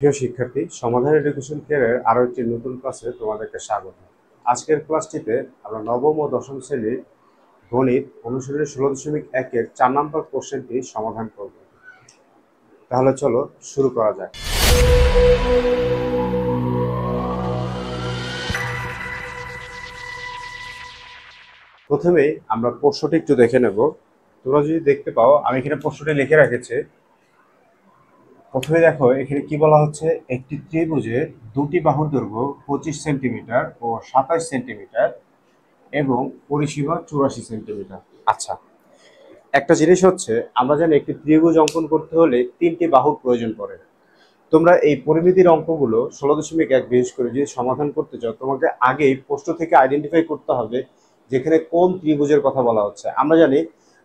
প্রিয় শিক্ষার্থী, সমাধান এডুকেশন কেয়ারের আরো একটি নতুন ক্লাসে তোমাদেরকে স্বাগত। আজকের ক্লাসটিতে আমরা নবম ও দশম শ্রেণীর গণিত অনুশীলনী 16.1-এর 4 নম্বর কোশ্চেনটি সমাধান করব। তাহলে চলো শুরু করা যাক। প্রথমেই আমরা প্রশ্নটি একটু দেখে নেব। তোমরা যদি দেখতে পাও, আমি এখানে প্রশ্নটি লিখে রেখেছি। প্রথমে দেখো এখানে কি বলা হচ্ছে, একটি ত্রিভুজের দুটি বাহুর দৈর্ঘ্য 25 সেন্টিমিটার ও 27 সেন্টিমিটার এবং পরিসীমা 84 সেন্টিমিটার। আচ্ছা, একটা জিনিস হচ্ছে, আমরা জানি একটি ত্রিভুজ অঙ্কন করতে হলে 3টি বাহুর প্রয়োজন পড়ে। তোমরা এই পরিমিতির অঙ্কগুলো 16.1 বিশেষ করে যদি সমাধান করতে চাও, তোমাকে আগেই প্রশ্ন থেকে আইডেন্টিফাই করতে হবে যেখানে কোন ত্রিভুজের কথা বলা হচ্ছে। আমরা জানি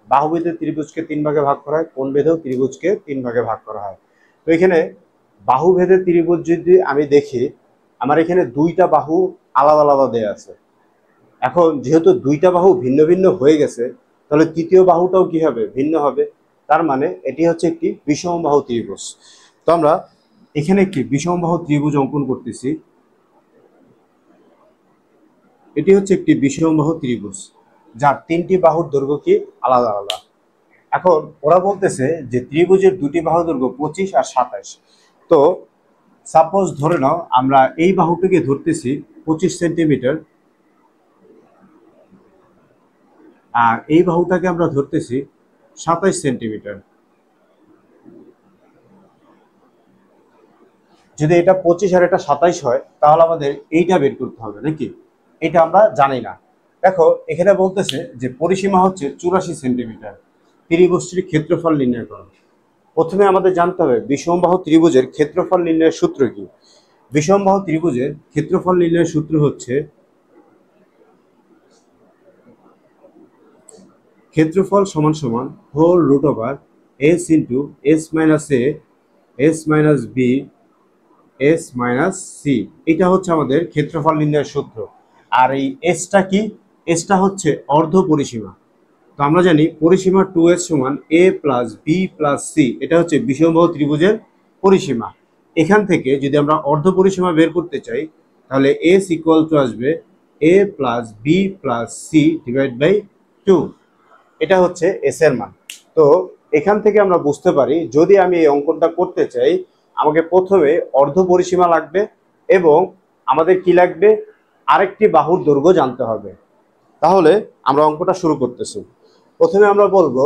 বাহুভেদে ত্রিভুজকে 3 ভাগে ভাগ করা হয়, কোণ ভেদেও ত্রিভুজকে 3 ভাগে ভাগ করা হয়। তো এখানে বাহুভেদে ত্রিভুজ যদি আমি দেখি, আমার এখানে দুইটা বাহু আলাদা আলাদা দেয়া আছে। এখন যেহেতু দুইটা বাহু ভিন্ন ভিন্ন হয়ে গেছে, তাহলে তৃতীয় বাহুটাও কি হবে? ভিন্ন হবে। তার মানে এটি হচ্ছে একটি বিষমবাহু ত্রিভুজ। তো আমরা এখানে একটি বিষমবাহু ত্রিভুজ অঙ্কন করতেছি। এটি হচ্ছে একটি বিষমবাহু ত্রিভুজ যার 3টি বাহুর দৈর্ঘ্য কি আলাদা আলাদা। এখন ওরা বলতেছে যে ত্রিভুজের দুটি বাহুর দৈর্ঘ্য 25 আর 27। তো সাপোজ ধরে নাও আমরা এই বাহুটিকে ধরতেছি 25 সেন্টিমিটার, আর এই বাহুটাকে আমরা ধরতেছি 27 সেন্টিমিটার। যদি এটা 25 আর এটা 27 হয়, তাহলে আমাদের এইটা বের করতে হবে নাকি? এটা আমরা জানি না। দেখো এখানে বলতেছে যে পরিসীমা হচ্ছে 84 সেন্টিমিটার। ত্রিভুজটির ক্ষেত্রফল নির্ণয় করো। প্রথমে আমাদের জানতে হবে বিষমবাহু ত্রিভুজের ক্ষেত্রফল নির্ণয়ের সূত্র কি। বিষমবাহু ত্রিভুজের ক্ষেত্রফল নির্ণয়ের সূত্র হচ্ছে ক্ষেত্রফল সমান সমান whole root over S into S minus A S minus B S minus C. এটা হচ্ছে আমাদের ক্ষেত্রফল নির্ণয়ের সূত্র। আর এই এসটা কি? এসটা হচ্ছে অর্ধ পরিসীমা। তো আমরা জানি পরিসীমা 2s সমান a plus B plus C. এটা হচ্ছে বিষমবাহু ত্রিভুজের পরিসীমা। এখান থেকে যদি আমরা অর্ধ পরিসীমা বের করতে চাই, তাহলে এস ইকুয়াল টু আসবে a plus B plus C divide by 2। এটা হচ্ছে এস এর মান। তো এখান থেকে আমরা বুঝতে পারি, যদি আমি এই অঙ্কনটা করতে চাই, আমাকে প্রথমে অর্ধ পরিসীমা লাগবে এবং আমাদের কি লাগবে? আরেকটি বাহুর দৈর্ঘ্য জানতে হবে। তাহলে আমরা অঙ্কটা শুরু করতেছি। প্রথমে আমরা বলবো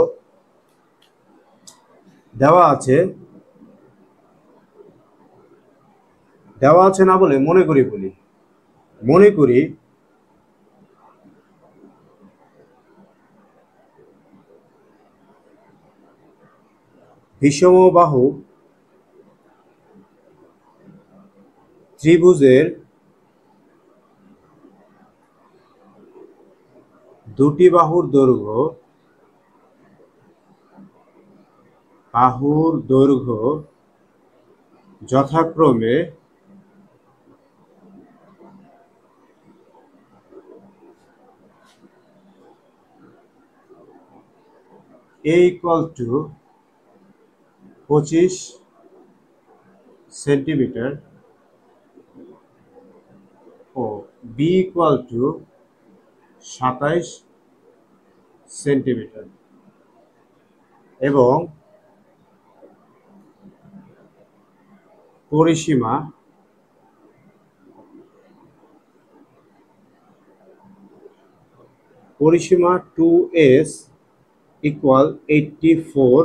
দেওয়া আছে, দেওয়া আছে না বলে মনে করি বলি। মনে করি বিষমবাহু ত্রিভুজের দুটি বাহুর দৈর্ঘ্য যথাক্রমে a ইকুয়াল টু 25 সেন্টিমিটার ও b ইকুয়াল টু 27 সেন্টিমিটার এবং পরিসীমা পরিসীমা 2s ইকুয়াল 84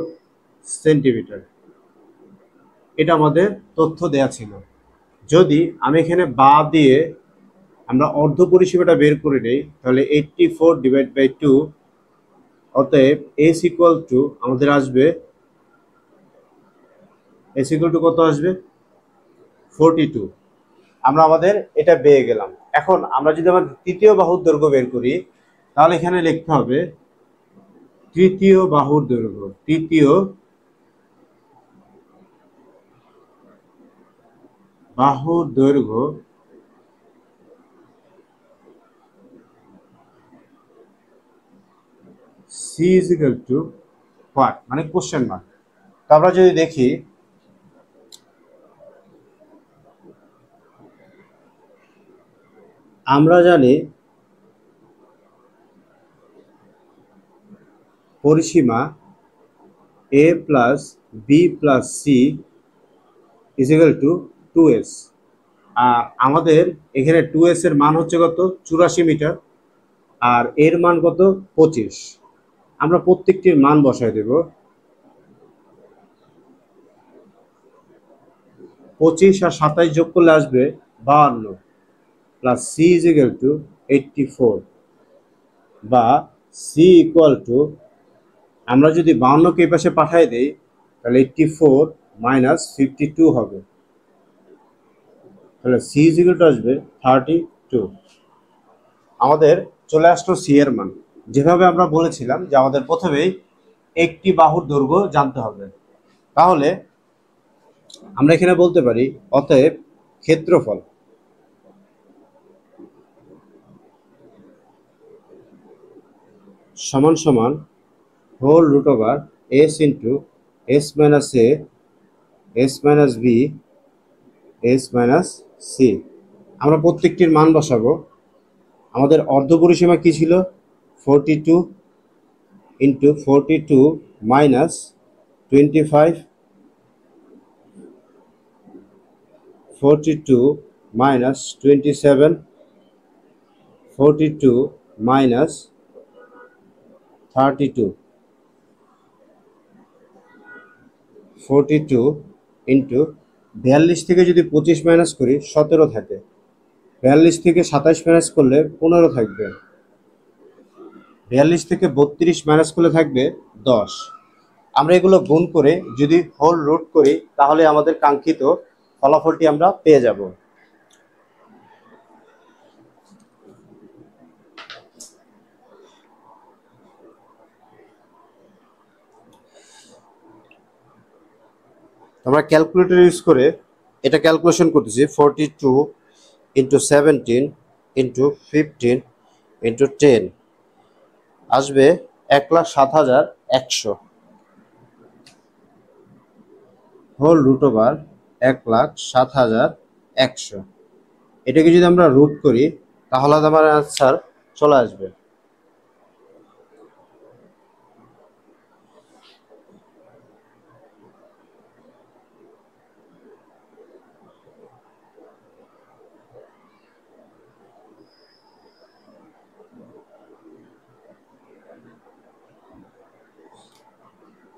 সেন্টিমিটার। এটা আমাদের তথ্য দেয়া ছিল। যদি আমি এখানে বা দিয়ে আমরা অর্ধ পরিসীমাটা বের করে নেই, তাহলে 84 ডিভাইড বাই 2, অতএব এস ইকুয়াল টু আমাদের আসবে, এস ইকুয়াল টু কত আসবে? 42। আমরা আমাদের এটা পেয়ে গেলাম। এখন আমরা যদি আমাদের তৃতীয় বাহুর দৈর্ঘ্য বের করি, তাহলে এখানে লিখতে হবে তৃতীয় বাহুর দৈর্ঘ্য। তৃতীয় বাহুর দৈর্ঘ্য C is equal to what, মানে কোশ্চেন মার্ক। তো আমরা যদি দেখি আমরা জানি পরিসীমা a plus B plus C is equal to 2s। আমাদের এখানে 2s এর মান হচ্ছে কত, 84 মিটার, আর এর মান কত, 25। আমরা প্রত্যেকটির মান বসায় দেব। 25 আর 27 যোগ করলে আসবে 52, plus C is equal to 84, বা সি ইকুয়াল টু, আমরা যদি 52কে এই পাশে পাঠাই দেই তাহলে 84 মাইনাস 52 হবে, তাহলে সি ইজ ইকুয়াল টু আসবে 32। আমাদের চলে আসলো সি এর মান। যেভাবে আমরা বলেছিলাম যে আমাদের প্রথমেই একটি বাহুর দৈর্ঘ্য জানতে হবে, তাহলে আমরা এখানে বলতে পারি অতএব ক্ষেত্রফল সমান সমান whole root over S into S minus A S minus B S minus C. আমরা প্রত্যেকটির মান বসাবো। আমাদের অর্ধপরিসীমা কি ছিল, 42 into 42 minus 25, 42 minus 27, 42 minus 32, 42 into 42 থেকে যদি 25 মাইনাস করি 17 থাকে, 42 থেকে 27 মাইনাস করলে 15 থাকবে, 42 থেকে 32 মাইনাস করলে থাকবে 10। আমরা এগুলো গুণ করে যদি হোল রুট করি তাহলে আমাদের কাঙ্ক্ষিত ফলাফলটি আমরা পেয়ে যাব। আমরা ক্যালকুলেটর ইউজ করে এটা ক্যালকুলেশন করতেছি। 42 ইন্টু 17 ইন্টু 15 ইন্টু 10 আসবে 1,07,100 হোল রুট ওভার 1,07,100। এটাকে যদি আমরা রুট করি তাহলে আমার আনসার চলে আসবে।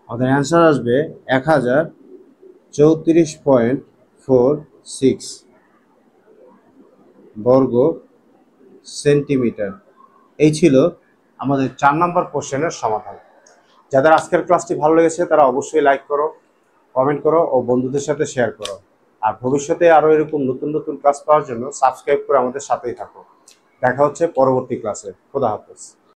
আমাদের অ্যান্সার আসবে 1034.46 বর্গ সেন্টিমিটার। এই ছিল আমাদের 4 নম্বর কোশ্চেনের সমাধান। যাদের আজকের ক্লাসটি ভালো লেগেছে তারা অবশ্যই লাইক করো, কমেন্ট করো ও বন্ধুদের সাথে শেয়ার করো। আর ভবিষ্যতে আরও এরকম নতুন নতুন ক্লাস পাওয়ার জন্য সাবস্ক্রাইব করে আমাদের সাথেই থাকো। দেখা হচ্ছে পরবর্তী ক্লাসে। খোদা হাফেজ।